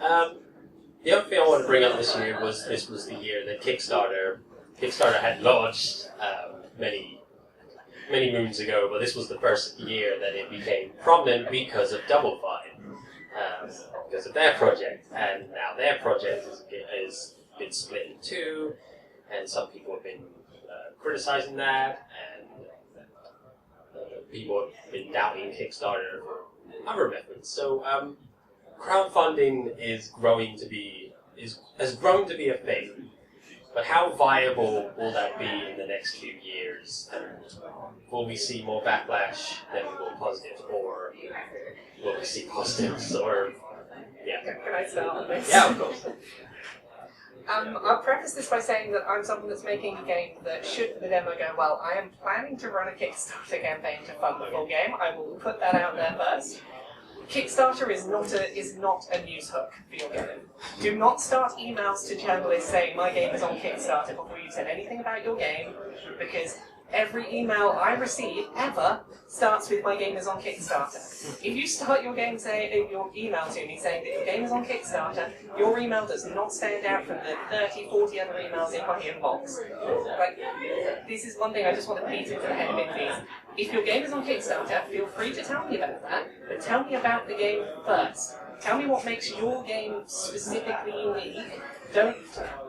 The other thing I wanted to bring up this year was this was the year that Kickstarter had launched many moons ago, but this was the first year that it became prominent because of Double Fine, because of their project, and now their project is been split in two, and some people have been criticizing that, and people have been doubting Kickstarter for other methods. So crowdfunding has grown to be a thing. But how viable will that be in the next few years? And will we see more backlash than we will positives, or will we see positives? Or Can I start on this? Yeah, of course. I'll preface this by saying that I'm someone that's making a game that should the demo go well, I am planning to run a Kickstarter campaign to fund the full game. I will put that out there first. Kickstarter is not a news hook for your game. Do not start emails to journalists saying my game is on Kickstarter before you said anything about your game, because every email I receive ever starts with my game is on Kickstarter. If you start your email to me saying that your game is on Kickstarter, your email does not stand out from the 30, 40 other emails in my inbox. Like, this is one thing I just want to beat into the head of indies. If your game is on Kickstarter, feel free to tell me about that, but tell me about the game first. Tell me what makes your game specifically unique. Don't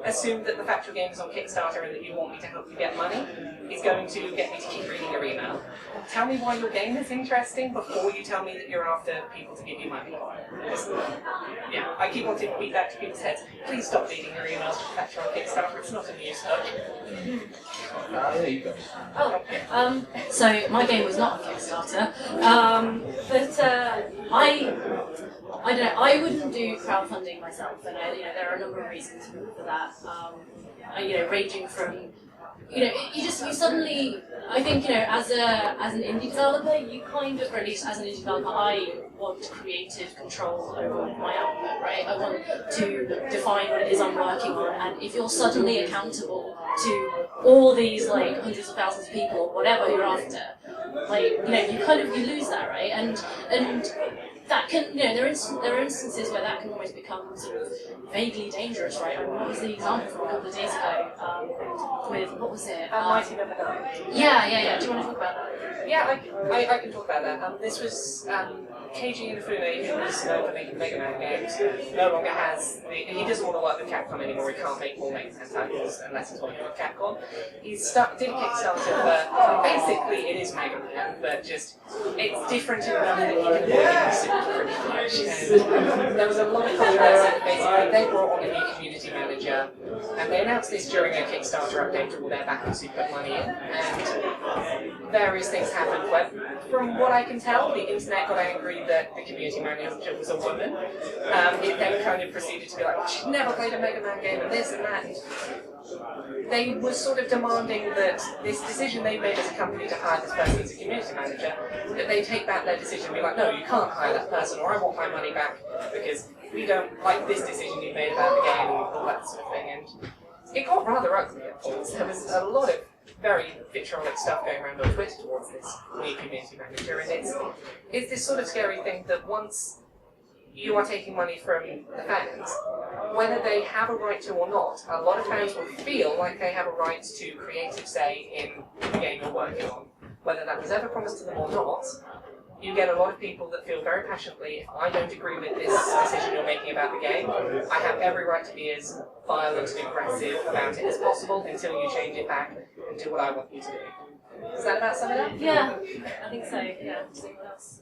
assume that the fact your game is on Kickstarter and that you want me to help you get money is going to get me to keep reading your email. Tell me why your game is interesting before you tell me that you're after people to give you money. Yeah, I keep wanting to beat that to people's heads. Please stop reading your emails to the fact you're on Kickstarter. It's not a news hook. Yeah, you go. Oh, so my game was not on Kickstarter, but I don't know. I wouldn't do crowdfunding myself, and there are a number of reasons for that. Ranging from you suddenly, I think, as an indie developer, you kind of, or at least as an indie developer, I want creative control over my output, right? I want to define what it is I'm working on, and if you're suddenly accountable to all these hundreds of thousands of people, or whatever you're after, you lose that, right? And that can, there are instances where that can almost become sort of vaguely dangerous, right? I mean, what was the example from a couple of days ago with, what was it? Mighty Never Die. Yeah. Do you want to talk about that? Yeah, I can talk about that. This was Keiji Inafune, who was known for making Mega Man games, no longer has he doesn't want to work with Capcom anymore. He can't make more Mega Man titles unless he's working with Capcom. He did a Kickstarter for, basically it is Mega Man, but just, it's different in enough that you can work in the suit pretty much. And there was a lot of controversy. Basically, they brought on a new community manager, and they announced this during a Kickstarter update to all their backers who put money in, and various things happened. But from what I can tell, the internet got angry that the community manager was a woman. It then kind of proceeded to be like, well, she'd never played a Mega Man game, and this and that. And they were sort of demanding that this decision they made as a company to hire this person as a community manager, that they take back their decision and be like, no, you can't hire that person, or I want my money back, because we don't like this decision you made about the game, and all that sort of thing. And it got rather ugly at points. There was a lot of very vitriolic stuff going around on Twitter towards this new community manager, and it's this sort of scary thing that once you are taking money from the fans, whether they have a right to or not, a lot of fans will feel like they have a right to creative say in the game you're working on. Whether that was ever promised to them or not, you get a lot of people that feel very passionately, if I don't agree with this decision you're making about the game, I have every right to be as violent and aggressive about it as possible until you change it back and do what I want you to do. Is that about sum it up? Yeah, I think so. Yeah. What else?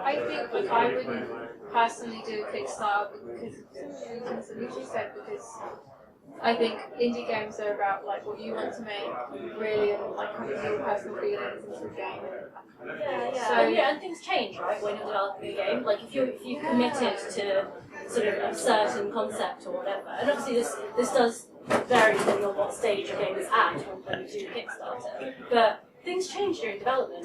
I think I wouldn't personally do a Kickstarter because of some of the reasons that Mitu said, because I think indie games are about what you want to make, really, and putting your personal feelings into the game. And things change, right? When you're developing a game, if you're committed to sort of a certain concept or whatever, and obviously this does vary depending on what stage your game is at when you do Kickstarter, but things change during development.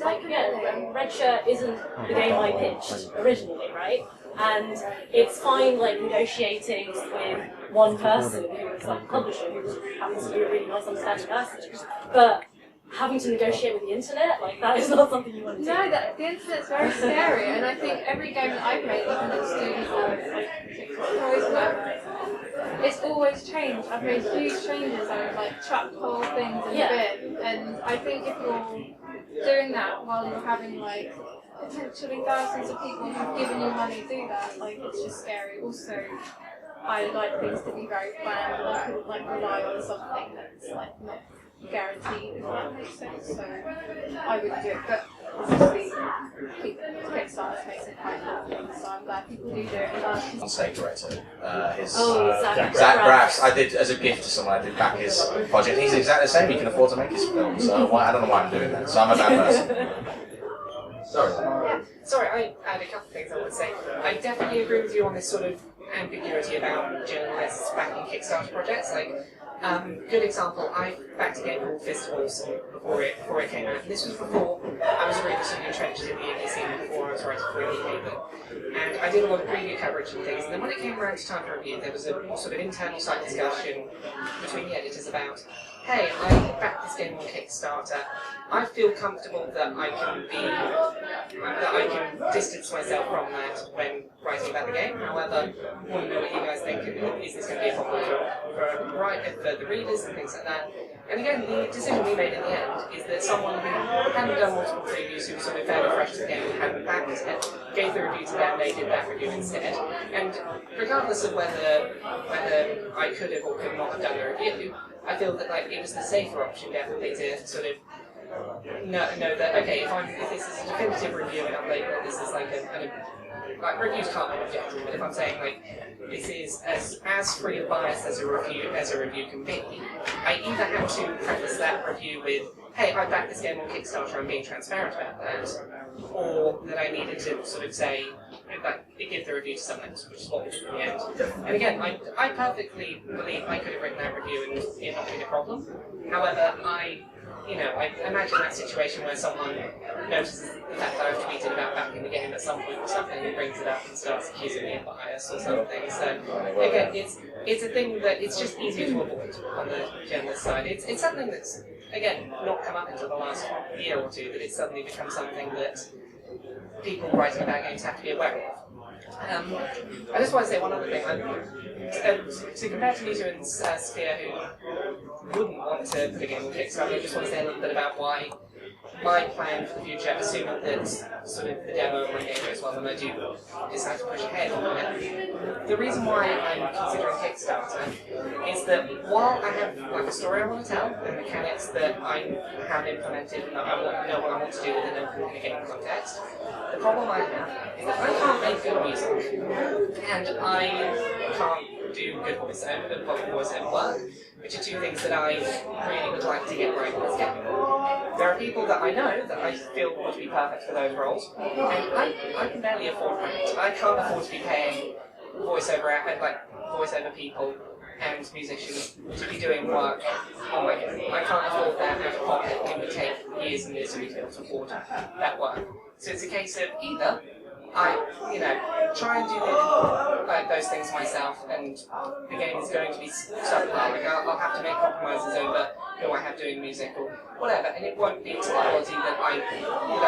Red Shirt isn't the game I pitched originally, right? And it's fine, negotiating with one person who is a publisher who happens to be a really nice, understanding person. But having to negotiate with the internet, like that is not something you want to do. No, the internet's very scary, and I think every game that I've made, even at student level, it's always changed. I've made huge changes. I've like chucked whole things in the bin, and I think if you're doing that while you're having like potentially thousands of people who've given you money to do that, like it's just scary. Also, I like things to be very planned, and I couldn't like rely on something that's like not guaranteed, if that makes sense. So I wouldn't do it, but obviously Kickstarter makes it quite happen, so I'm glad people do it. On stage director, Zach Braffs. I did as a gift to someone. I did back his project. He's exactly the same. He can afford to make his film, so I don't know why I'm doing that. So I'm a bad person. Sorry. Yeah. Sorry, I had a couple of things I would say. I definitely agree with you on this sort of ambiguity about journalists backing Kickstarter projects. Like, good example, I backed a game called Festivals before it came out. And this was before I was really sort of entrenched in the indie scene, before I was writing for indie paper. And I did a lot of preview coverage and things. And then when it came around to time for review, there was a sort of internal side discussion between the editors about, hey, I backed this game on Kickstarter. I feel comfortable that I can distance myself from that when writing about the game. However, I want to know what you guys think. Is this going to be a problem for the readers and things like that? And again, the decision we made in the end is that someone who hadn't done multiple previews, who was sort of fairly fresh to the game, hadn't backed it, gave the review to them, they did that review instead. And regardless of whether I could have or could not have done the review, I feel that like it was the safer option definitely to sort of know that, okay, if this is a definitive review and I'm labeled this is like like reviews can't be objective, but if I'm saying like this is as free of bias as a review can be, I either have to preface that review with, hey, I backed this game on Kickstarter, I'm being transparent about that, or that I needed to sort of say, give the review to someone else, which is what we did in the end. And again, I perfectly believe I could have written that review and it not been a problem. However, I imagine that situation where someone notices the fact that I've tweeted about backing the game at some point or something and brings it up and starts accusing me of bias or something. So again, it's a thing that it's just easier to avoid on the journalist side. It's something that's, again, not come up until the last year or two, that it's suddenly become something that people writing about games have to be aware of. I just want to say one other thing. To compare to Mitu and Sophia, who wouldn't want to put a game on Kickstarter, I just want to say a little bit about why my plan for the future, assuming that sort of the demo of my game goes well and I do decide to push ahead on it. The reason why I'm considering Kickstarter is that while I have like a story I want to tell and mechanics that I have implemented and that I know what I want to do within a game context, the problem I have is that I can't make good music and I can't do good voiceover work, which are two things that I really would like to get right in this game. There are people that I know that I feel would be perfect for those roles, and I can barely afford that. I can't afford to be paying voiceover people and musicians to be doing work on my game. I can't afford that out of pocket. It would take years and years for me to be able to afford that work. So it's a case of either I, try and do those things myself, and the game is going to be subpar. I'll have to make compromises over who I have doing music or whatever, and it won't be to the quality that I ideally want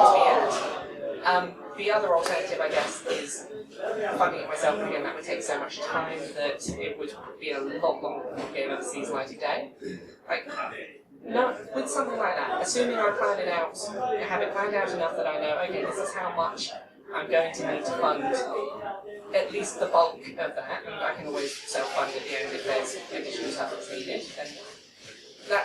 it to be at. The other alternative, I guess, is funding it myself, and again, that would take so much time that it would be a lot longer before the game ever sees light of day. No, with something like that, assuming I plan it out, have it planned out enough that I know, okay, this is how much I'm going to need to fund at least the bulk of that, and I can always self-fund at the end if there's additional stuff that's needed. And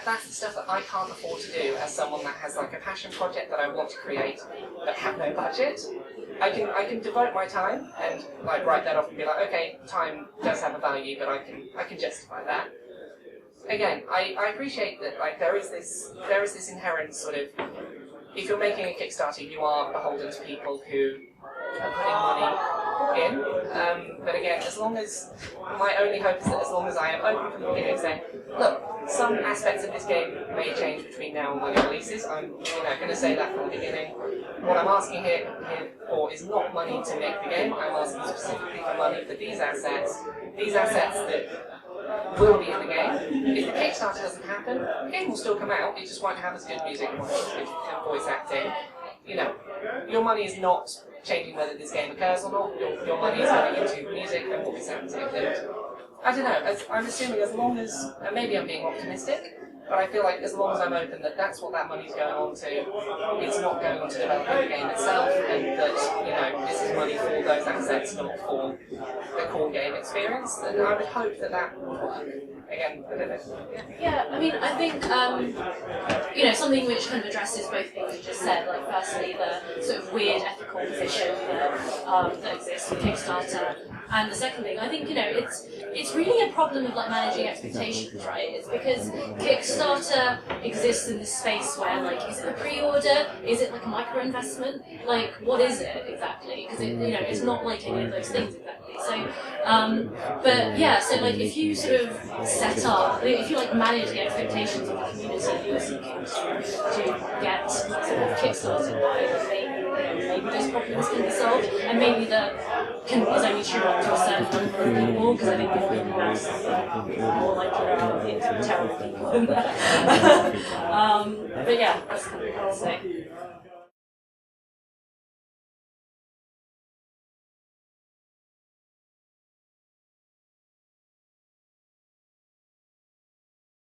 that's the stuff that I can't afford to do as someone that has like a passion project that I want to create but have no budget. I can devote my time and like write that off and be like, okay, time does have a value, but I can justify that. Again, I appreciate that like there is this inherent sort of, if you're making a Kickstarter, you are beholden to people who are putting money in. But again, my only hope is that as long as I am open from the beginning, saying, look, some aspects of this game may change between now and when it releases. I'm going to say that from the beginning. What I'm asking here for is not money to make the game. I'm asking specifically for money for these assets that will be in the game. If the Kickstarter doesn't happen, the game will still come out, it just won't have as good music, won't have as good voice acting. You know, your money is not changing whether this game occurs or not, your money is going into music and voice acting. And I don't know, I'm assuming as long as, and maybe I'm being optimistic, but I feel like as long as I'm open that that's what that money's going on to, it's not going on to developing the game itself, and that, you know, this is money for those assets, not for the core game experience, then I would hope that that would work. Again, I don't know. Yeah, I mean, I think, you know, something which kind of addresses both things you just said, like firstly the sort of weird ethical position that exists with Kickstarter, and the second thing, I think, you know, it's really a problem of like managing expectations, right? It's because Kickstarter exists in this space where, like, is it a pre-order? Is it like a micro-investment? Like, what is it exactly? Because it, you know, it's not like any of those things exactly. So, but yeah, so like if you sort of set up, if you like manage the expectations of the community that you're seeking to get sort of kickstarted by, then maybe those problems can be solved, and maybe that is only true up to a certain number of people, because I think more people know something, more likely there are terrible people in there. But yeah, that's kind of what I'll say.